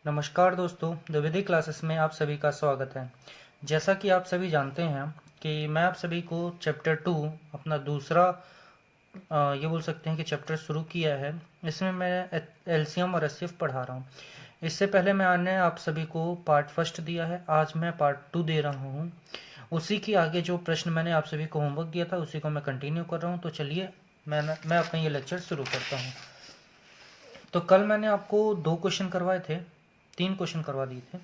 नमस्कार दोस्तों, द्विवेदी क्लासेस में आप सभी का स्वागत है। जैसा कि आप सभी जानते हैं कि मैं आप सभी को चैप्टर 2 अपना दूसरा ये बोल सकते हैं कि चैप्टर शुरू किया है। इसमें मैं एलसीएम और एचसीएफ पढ़ा रहा हूँ। इससे पहले मैंने आप सभी को पार्ट फर्स्ट दिया है, आज मैं पार्ट 2 दे रहा हूँ। उसी की आगे जो प्रश्न मैंने आप सभी को होमवर्क दिया था उसी को मैं कंटिन्यू कर रहा हूँ। तो चलिए मैं अपना ये लेक्चर शुरू करता हूँ। तो कल मैंने आपको 2 क्वेश्चन करवाए थे, 3 क्वेश्चन करवा दिए थे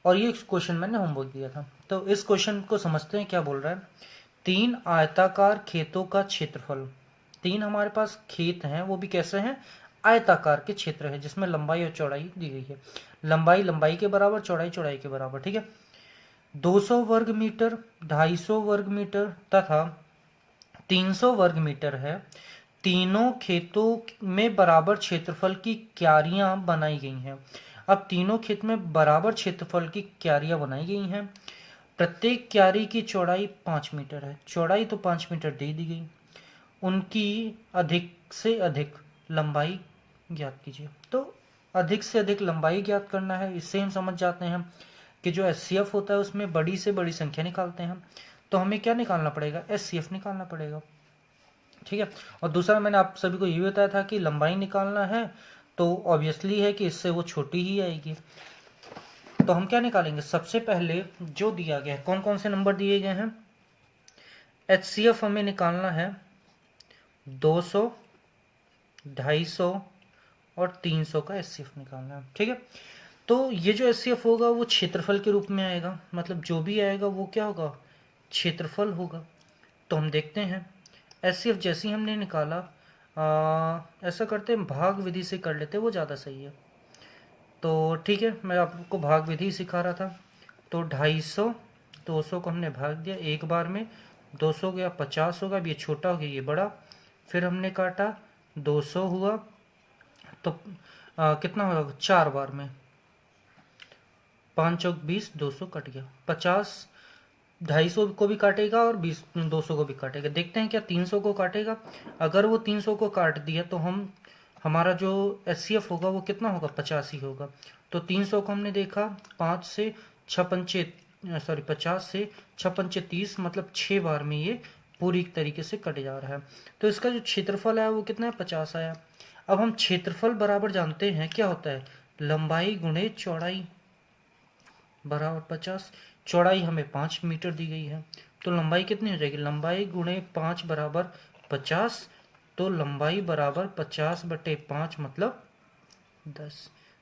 और ये क्वेश्चन मैंने होमवर्क दिया था। तो इस क्वेश्चन को समझते हैं क्या बोल रहा है। 3 आयताकार खेतों का क्षेत्रफल, 3 हमारे पास खेत हैं, वो भी कैसे हैं, आयताकार के क्षेत्र है जिसमें लंबाई और चौड़ाई दी गई है। लंबाई लंबाई के बराबर, चौड़ाई चौड़ाई के बराबर, ठीक है। 200 वर्ग मीटर, 250 वर्ग मीटर तथा 300 वर्ग मीटर है। तीनों खेतों में बराबर क्षेत्रफल की क्यारियां बनाई गई हैं। अब तीनों खेत में बराबर क्षेत्रफल की क्यारियां बनाई गई हैं। प्रत्येक क्यारी की चौड़ाई 5 मीटर है। चौड़ाई तो 5 मीटर दे दी गई। उनकी अधिक से अधिक लंबाई ज्ञात कीजिए। तो अधिक से अधिक लंबाई ज्ञात करना है। इससे हम समझ जाते हैं कि जो एचसीएफ होता है उसमें बड़ी से बड़ी संख्या निकालते हैं। तो हमें क्या निकालना पड़ेगा, एचसीएफ निकालना पड़ेगा, ठीक है। और दूसरा मैंने आप सभी को ये बताया था कि लंबाई निकालना है तो ऑब्वियसली है कि इससे वो छोटी ही आएगी। तो हम क्या निकालेंगे, सबसे पहले जो दिया गया है, कौन कौन से नंबर दिए गए हैं। एचसीएफ हमें निकालना है 200, 250 और 300 का एचसीएफ निकालना है, ठीक है। तो ये जो एचसीएफ होगा वो क्षेत्रफल के रूप में आएगा, मतलब जो भी आएगा वो क्या होगा, क्षेत्रफल होगा। तो हम देखते हैं एचसीएफ जैसे ही हमने निकाला, ऐसा करते हैं भाग विधि से कर लेते हैं, वो ज़्यादा सही है। तो ठीक है, मैं आपको भाग विधि सिखा रहा था। तो 250, 200 को हमने भाग दिया एक बार में, 200 गया 50 होगा, अब ये छोटा हो गया ये बड़ा, फिर हमने काटा 200 हुआ तो कितना होगा 4 बार में, 5 चौक 20, 200 कट गया, 50 250 को भी काटेगा और 20 200 को भी काटेगा। देखते हैं क्या 300 को काटेगा। अगर वो 300 को काट दिया तो हमारा जो एचसीएफ होगा वो कितना होगा, 50 ही होगा। तो 300 को हमने देखा 5 से 50 से 6 30, मतलब 6 बार में ये पूरी तरीके से कट जा रहा है। तो इसका जो क्षेत्रफल है वो कितना है, 50 आया। अब हम क्षेत्रफल बराबर जानते हैं क्या होता है, लंबाई गुणे चौड़ाई बराबर 50। चौड़ाई हमें 5 मीटर दी गई है, तो लंबाई कितनी हो जाएगी, लंबाई गुणे 5 बराबर 50। तो लंबाई बराबर 50/5 मतलब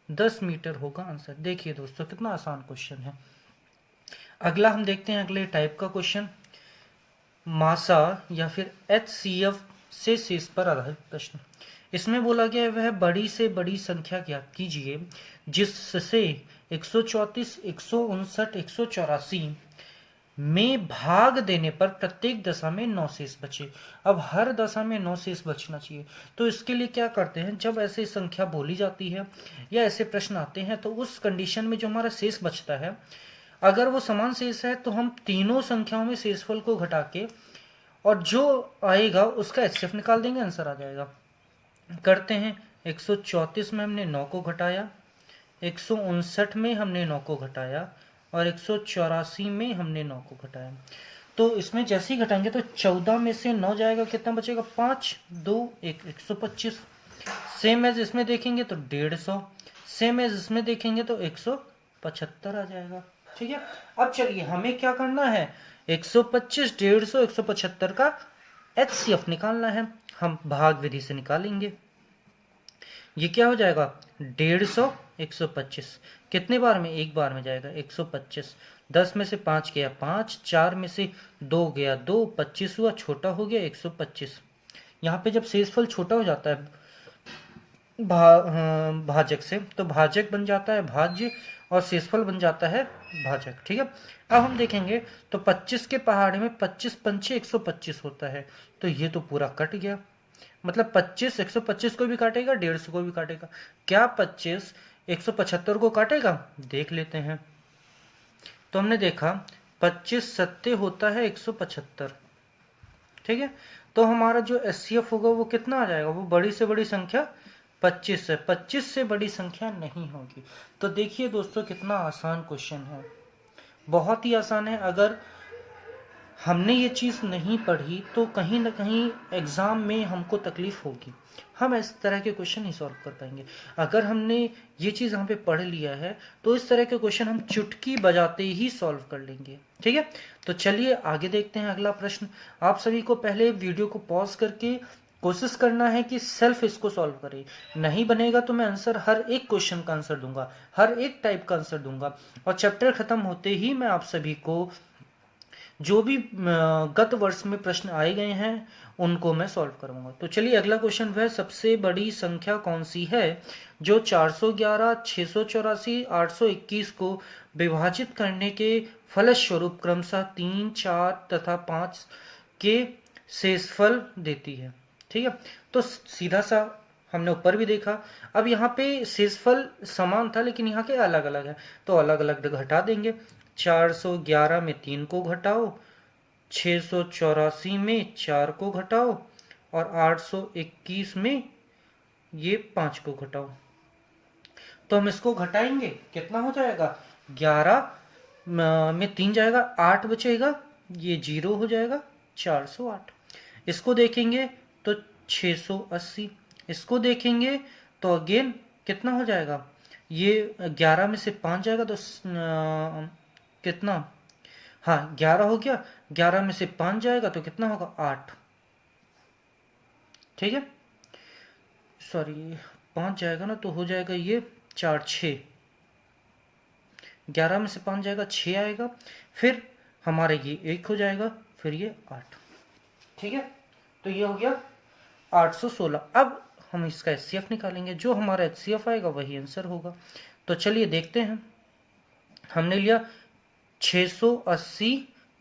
10 मीटर होगा आंसर। देखिए दोस्तों कितना आसान क्वेश्चन है। अगला हम देखते हैं अगले टाइप का क्वेश्चन, मासा या फिर एचसीएफ से शेष पर आधारित प्रश्न। इसमें बोला गया है वह बड़ी से बड़ी संख्या ज्ञात कीजिए जिससे 134, 159, 184 में भाग देने पर प्रत्येक दशा में 9 शेष बचे। अब हर दशा में 9 शेष बचना चाहिए। तो इसके लिए क्या करते हैं, जब ऐसी संख्या बोली जाती है या ऐसे प्रश्न आते हैं तो उस कंडीशन में जो हमारा शेष बचता है, अगर वो समान शेष है तो हम तीनों संख्याओं में शेषफल को घटा के और जो आएगा उसका एचसीएफ निकाल देंगे, आंसर आ जाएगा। करते हैं, 134 में हमने 9 को घटाया, 159 में हमने 9 को घटाया और 184 में हमने 9 को घटाया। तो इसमें जैसे ही घटाएंगे तो 14 में से 9 जाएगा, कितना बचेगा, 5, 2, 1, 125। सेम एज इसमें देखेंगे तो 150, सेम एज इसमें देखेंगे तो 175 आ जाएगा, ठीक है। अब चलिए हमें क्या करना है, 125, 150, 175 का एचसीएफ निकालना है। हम भाग विधि से निकालेंगे। ये क्या हो जाएगा, 150, 125 कितने बार में, एक बार में जाएगा 125। 10 में से 5 गया 5, 4 में से 2 गया 2, 25 हुआ, छोटा हो गया 125। यहाँ पे जब शेषफल छोटा हो जाता है भाजक से तो भाजक बन जाता है भाज्य और शेषफल बन जाता है भाजक, ठीक है। अब हम देखेंगे तो 25 के पहाड़े में 25 पंचे 125 होता है, तो ये तो पूरा कट गया, मतलब 25 125 को भी काटेगा, 150 को भी काटेगा। क्या 25 175 को काटेगा, देख लेते हैं। तो हमने देखा 25 सत्ते होता है 175, ठीक है। तो हमारा जो एचसीएफ होगा वो कितना आ जाएगा, वो बड़ी से बड़ी संख्या 25 से बड़ी संख्या नहीं होगी। तो देखिए दोस्तों कितना आसान क्वेश्चन है, बहुत ही आसान है। अगर हमने ये चीज़ नहीं पढ़ी तो कहीं ना कहीं एग्ज़ाम में हमको तकलीफ होगी, हम इस तरह के क्वेश्चन नहीं सॉल्व कर पाएंगे। अगर हमने ये चीज़ यहाँ पे पढ़ लिया है तो इस तरह के क्वेश्चन हम चुटकी बजाते ही सॉल्व कर लेंगे। ठीक है, तो चलिए आगे देखते हैं अगला प्रश्न। आप सभी को पहले वीडियो को पॉज करके कोशिश करना है कि सेल्फ इसको सॉल्व करें। नहीं बनेगा तो मैं आंसर, हर एक क्वेश्चन का आंसर दूंगा, हर एक टाइप का आंसर दूंगा, और चैप्टर खत्म होते ही मैं आप सभी को जो भी गत वर्ष में प्रश्न आए गए हैं उनको मैं सॉल्व करूंगा। तो चलिए अगला क्वेश्चन, वह सबसे बड़ी संख्या कौन सी है जो 411, 684, 821 को विभाजित करने के फलस्वरूप क्रमशः 3, 4 तथा 5 के शेषफल देती है। ठीक है, तो सीधा सा हमने ऊपर भी देखा, अब यहाँ पे शेषफल समान था लेकिन यहाँ के अलग अलग है, तो अलग अलग घटा देंगे। 411 में 3 को घटाओ, 684 में 4 को घटाओ, और 821 में ये 5 को घटाओ। तो हम इसको घटाएंगे, कितना हो जाएगा, 11 में 3 जाएगा, 8 बचेगा, ये 0 हो जाएगा, 408। इसको देखेंगे तो 680, इसको देखेंगे तो अगेन कितना हो जाएगा, ये 11 में से 5 जाएगा तो कितना, हाँ 11 हो गया, 11 में से 5 जाएगा तो कितना होगा, 8। ठीक है, सॉरी 5 जाएगा ना तो हो जाएगा ये 4, 6, 11 में से 5 जाएगा 6 आएगा, फिर हमारे ये 1 हो जाएगा, फिर ये 8। ठीक है, तो ये हो गया 816। अब हम इसका HCF निकालेंगे, जो हमारा HCF आएगा वही आंसर होगा। तो चलिए देखते हैं, हमने लिया 680,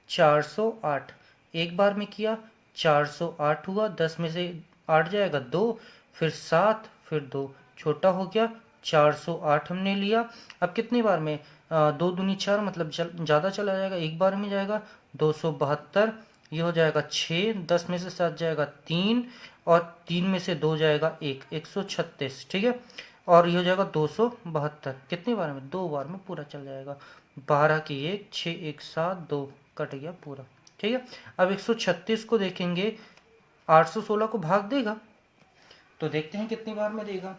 408, एक बार में किया 408 हुआ, 10 में से 8 जाएगा 2, फिर 7, फिर 2, छोटा हो गया 408 हमने लिया। अब कितनी बार में, 2 दूनी 4, मतलब ज़्यादा चला जाएगा, एक बार में जाएगा 272, ये हो जाएगा 6, 10 में से 7 जाएगा 3, और 3 में से 2 जाएगा 1, 136। ठीक है, और ये हो जाएगा 272, कितनी बार में, 2 बार में पूरा चल जाएगा, 12 की 1, 6, 1, 7, 2 कट गया पूरा। ठीक है, अब 136 को देखेंगे, 816 को भाग देगा, तो देखते हैं कितनी बार में देगा।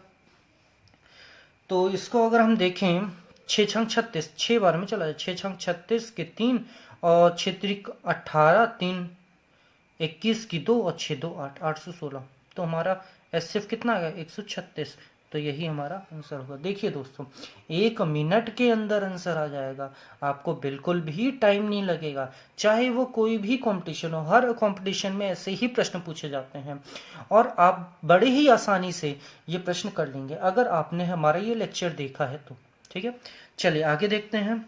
तो इसको अगर हम देखें, 6 छंग 36, 6 बार में चला जाए, 6 छंग 36 के 3, और 6 त्रिक 18, 3 21 की 2, और 6 2 8, 816। तो हमारा HCF कितना आ गया, 136। तो यही हमारा आंसर होगा। देखिए दोस्तों, 1 मिनट के अंदर आंसर आ जाएगा, आपको बिल्कुल भी टाइम नहीं लगेगा, चाहे वो कोई भी कंपटीशन हो। हर कंपटीशन में ऐसे ही प्रश्न पूछे जाते हैं और आप बड़े ही आसानी से ये प्रश्न कर लेंगे अगर आपने हमारा ये लेक्चर देखा है तो। ठीक है, चलिए आगे देखते हैं।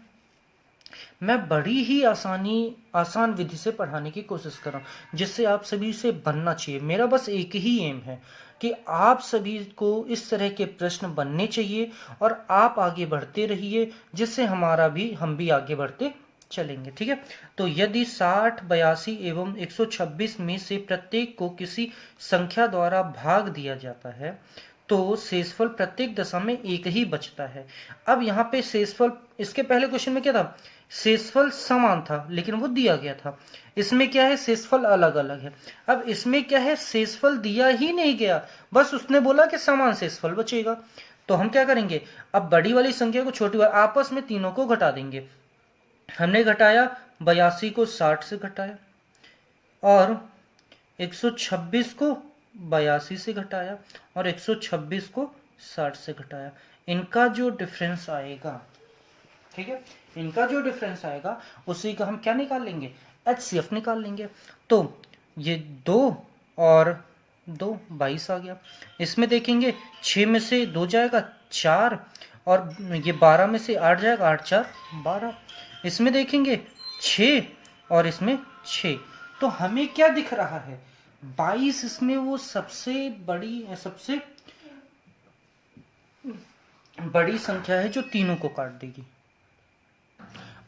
मैं बड़ी ही आसान विधि से पढ़ाने की कोशिश कर रहा हूँ, जिससे आप सभी से बनना चाहिए। मेरा बस एक ही एम है कि आप सभी को इस तरह के प्रश्न बनने चाहिए और आप आगे बढ़ते रहिए, जिससे हम भी आगे बढ़ते चलेंगे। ठीक है, तो यदि 60, 82 एवं 126 में से प्रत्येक को किसी संख्या द्वारा भाग दिया जाता है तो शेषफल प्रत्येक दशा में एक ही बचता है। अब यहाँ पे शेषफल, इसके पहले क्वेश्चन में क्या था, शेषफल समान था लेकिन वो दिया गया था। इसमें क्या है, शेषफल अलग अलग है। अब इसमें क्या है, शेषफल दिया ही नहीं गया, बस उसने बोला कि समान शेषफल बचेगा। तो हम क्या करेंगे, अब बड़ी वाली संख्या को छोटी वाली, आपस में तीनों को घटा देंगे। हमने घटाया, 82 को 60 से घटाया, और 126 को 82 से घटाया, और 126 को 60 से घटाया। इनका जो डिफरेंस आएगा, ठीक है, इनका जो डिफरेंस आएगा उसी का हम क्या निकाल लेंगे, HCF निकाल लेंगे। तो ये 2 और 2 22 आ गया। इसमें देखेंगे 6 में से 2 जाएगा 4, और ये 12 में से 8 जाएगा, 8 4 12। इसमें देखेंगे 6 और इसमें 6। तो हमें क्या दिख रहा है, 22 इसमें वो सबसे बड़ी संख्या है जो तीनों को काट देगी।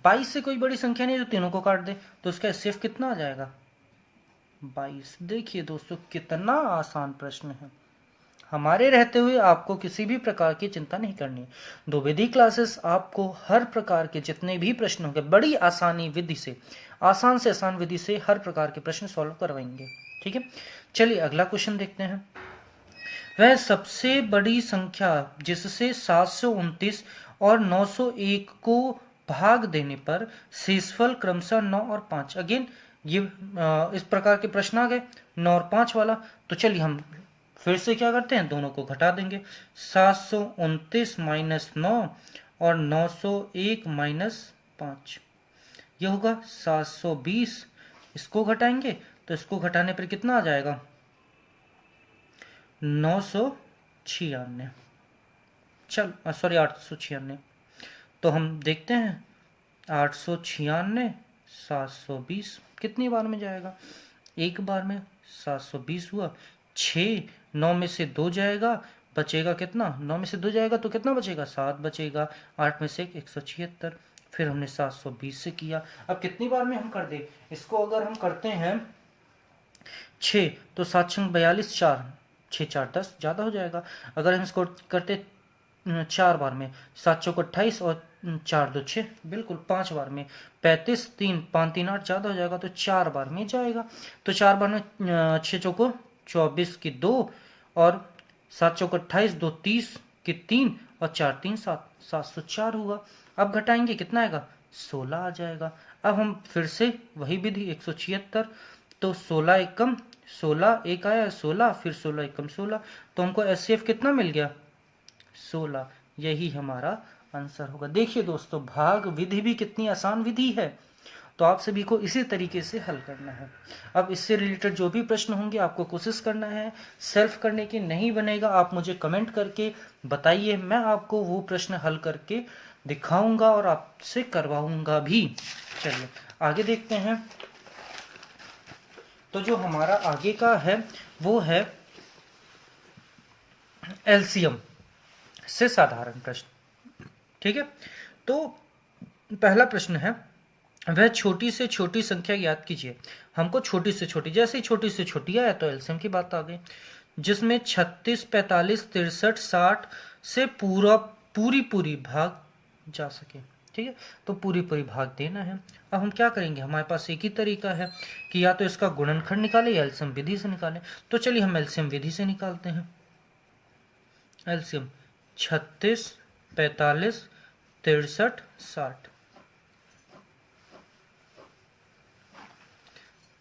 22 से कोई बड़ी संख्या नहीं जो तीनों को काट दे, तो उसका HCF कितना आ जाएगा, 22। देखिए दोस्तों कितना आसान प्रश्न है, हमारे रहते हुए आपको किसी भी प्रकार की चिंता नहीं करनी है। द्विवेदी क्लासेस आपको हर प्रकार के जितने भी प्रश्न होंगे बड़ी आसानी विधि से, आसान से आसान विधि से हर प्रकार के प्रश्न सॉल्व करवाएंगे। ठीक है, चलिए अगला क्वेश्चन देखते हैं। वह सबसे बड़ी संख्या जिससे 729 और 901 को भाग देने पर शेषफल क्रमशः 9 और 5। अगेन ये इस प्रकार के प्रश्न आ गए 9 और 5 वाला। तो चलिए हम फिर से क्या करते हैं, दोनों को घटा देंगे। 729 माइनस 9 और 901 माइनस 5, ये होगा 720। इसको घटाएंगे तो इसको घटाने पर कितना आ जाएगा, 996। चल सॉरी 896। तो हम देखते हैं 896 720 कितनी बार में जाएगा, एक बार में 720 हुआ। 6 9 में से 2 जाएगा, बचेगा कितना, 9 में से 2 जाएगा तो कितना बचेगा, 7 बचेगा। 8 में से 176। फिर हमने 720 से किया। अब कितनी बार में हम कर दे इसको, अगर हम करते हैं 6 तो 7 6 42, 4 6 4 10 ज़्यादा हो जाएगा। अगर हम इसको करते 4 बार में, 7 चौक 28 और 4 2 6, बिल्कुल 5 बार में 35 3 5 3 8 ज़्यादा हो जाएगा तो 4 बार में जाएगा। तो 4 बार में 6 चौको 24 की 2 और 7 चौक 28 2 30 की 3 और 4 3 7 704 हुआ। अब घटाएंगे कितना आएगा, 16 आ जाएगा। अब हम फिर से वही विधि 176, तो 16 एकम 16, एक आया 16, फिर 16 एकम 16, तो हमको एचसीएफ कितना मिल गया, 16। यही हमारा आंसर होगा। देखिए दोस्तों, भाग विधि भी कितनी आसान विधि है, तो आप सभी को इसी तरीके से हल करना है। अब इससे रिलेटेड जो भी प्रश्न होंगे आपको कोशिश करना है सेल्फ करने की, नहीं बनेगा आप मुझे कमेंट करके बताइए, मैं आपको वो प्रश्न हल करके दिखाऊंगा और आपसे करवाऊंगा भी। चलिए आगे देखते हैं। तो जो हमारा आगे का है वो है एलसीएम से साधारण प्रश्न। ठीक है, तो पहला प्रश्न है, वह छोटी से छोटी संख्या याद कीजिए। हमको छोटी से छोटी, जैसे ही छोटी से छोटी आया तो एलसीएम की बात आ गई, जिसमें 36 45 63 60 से पूरी भाग जा सके। ठीक है, तो पूरी भाग देना है। अब हम क्या करेंगे, हमारे पास एक ही तरीका है कि या तो इसका गुणनखंड निकालें या एलसीएम विधि से निकालें। तो चलिए हम एलसीएम विधि से निकालते हैं। एलसीएम 36 45 63 60,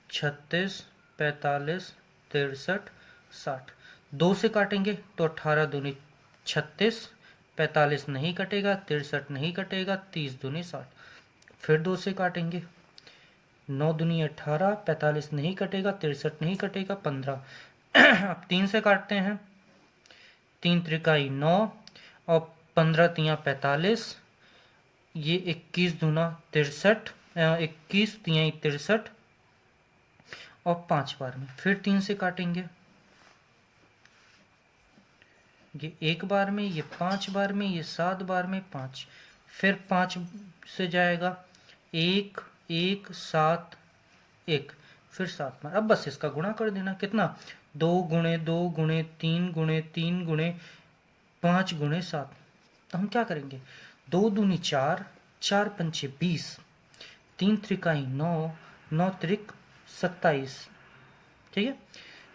36 45 63 60, 2 से काटेंगे तो 18 दूनी 36, 45 नहीं कटेगा, 63 नहीं कटेगा, 30 दूनी 60, फिर 2 से काटेंगे, 9 दूनी 18, 45 नहीं कटेगा, 63 नहीं कटेगा, 15। अब 3 से काटते हैं, 3 त्रिकाई 9 और 15 तियाँ 45, ये 21 दूना 63, 21 तियाँ 63 और 5 बार में। फिर 3 से काटेंगे, ये 1 बार में, ये 5 बार में, ये 7 बार में 5, फिर 5 से जाएगा 1 1 7 1, फिर 7 बार। अब बस इसका गुणा कर देना, कितना 2 गुणे 2 गुणे 3 गुणे 3 गुणे 5 गुणे 7। तो हम क्या करेंगे, 2 दूनी 4, 4 पंचे 20, 3 त्रिकाई 9, 9 त्रिक 27। ठीक है,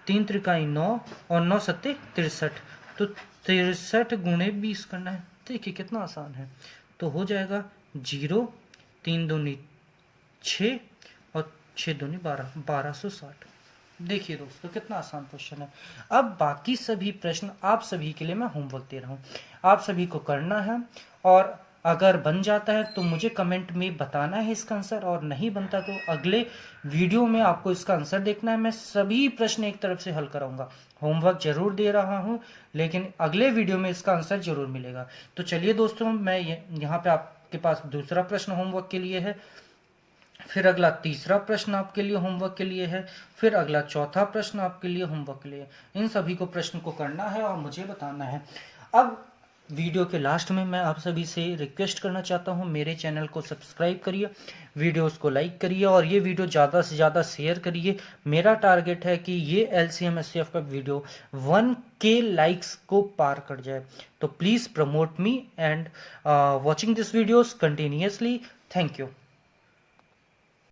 3 त्रिकाई 9 और 9 सत्ते 63, तो 63 गुणे 20 करना है। देखिए कितना आसान है, तो हो जाएगा 0, 3 दूनी 6 और 6 दूनी 12, 1260। देखिए दोस्तों कितना आसान क्वेश्चन है। अब बाकी सभी प्रश्न आप सभी के लिए मैं होमवर्क दे रहा हूँ, आप सभी को करना है, और अगर बन जाता है तो मुझे कमेंट में बताना है इसका आंसर, और नहीं बनता तो अगले वीडियो में आपको इसका आंसर देखना है। मैं सभी प्रश्न एक तरफ से हल कराऊंगा, होमवर्क जरूर दे रहा हूं, लेकिन अगले वीडियो में इसका आंसर जरूर मिलेगा। तो चलिए दोस्तों, मैं यहाँ पे आपके पास दूसरा प्रश्न होमवर्क के लिए है, फिर अगला तीसरा प्रश्न आपके लिए होमवर्क के लिए है, फिर अगला चौथा प्रश्न आपके लिए होमवर्क के लिए। इन सभी को प्रश्न को करना है और मुझे बताना है। अब वीडियो के लास्ट में मैं आप सभी से रिक्वेस्ट करना चाहता हूं, मेरे चैनल को सब्सक्राइब करिए, वीडियोस को लाइक करिए और ये वीडियो ज़्यादा से ज़्यादा शेयर करिए। मेरा टारगेट है कि ये LCM SCF का वीडियो 1K लाइक्स को पार कर जाए। तो please promote me and watching this videos continuously. Thank you.